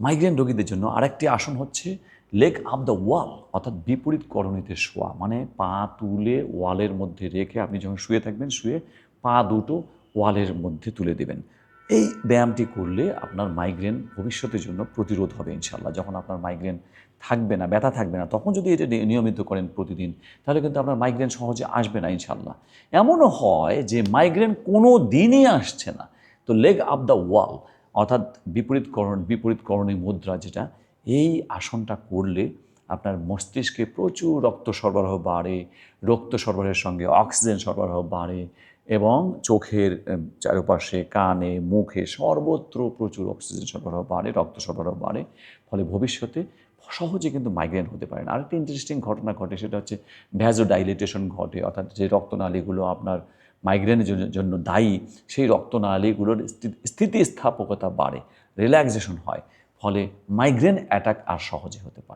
Migraine রোগীদের জন্য আরেকটি আসন হচ্ছে লেগ আপ দ্য ওয়াল, অর্থাৎ বিপরীত করণীতে শোয়া, মানে পা তুলে ওয়ালের মধ্যে রেখে আপনি যখন শুয়ে থাকবেন, শুয়ে পা দুটো ওয়ালের মধ্যে তুলে দেবেন। এই ব্যায়ামটি করলে আপনার মাইগ্রেন ভবিষ্যতের জন্য প্রতিরোধ হবে ইনশাল্লাহ। যখন আপনার মাইগ্রেন থাকবে না, ব্যথা থাকবে না, তখন যদি এটা নিয়মিত করেন প্রতিদিন, তাহলে কিন্তু আপনার মাইগ্রেন সহজে আসবে না ইনশাল্লাহ। এমনও হয় যে মাইগ্রেন কোনো দিনই আসছে না, তো লেগ আপ দ্য ওয়াল অর্থাৎ বিপরীতকরণী মুদ্রা যেটা, এই আসনটা করলে আপনার মস্তিষ্কে প্রচুর রক্ত সরবরাহ বাড়ে, রক্ত সরবরাহের সঙ্গে অক্সিজেন সরবরাহ বাড়ে এবং চোখের চারপাশে, কানে, মুখে সর্বত্র প্রচুর অক্সিজেন সরবরাহ বাড়ে, রক্ত সরবরাহ বাড়ে। ফলে ভবিষ্যতে সহজে কিন্তু মাইগ্রেন হতে পারে না। আরেকটা ইন্টারেস্টিং ঘটনা ঘটে, সেটা হচ্ছে ভ্যাজোডাইলেটেশন ঘটে, অর্থাৎ যে রক্তনালীগুলো আপনার মাইগ্রেনের জন্য দায়ী, সেই রক্তনালীগুলোর স্থিতিস্থাপকতা বাড়ে, রিল্যাক্সেশন হয়, ফলে মাইগ্রেন অ্যাটাক আর সহজে হতে পারে।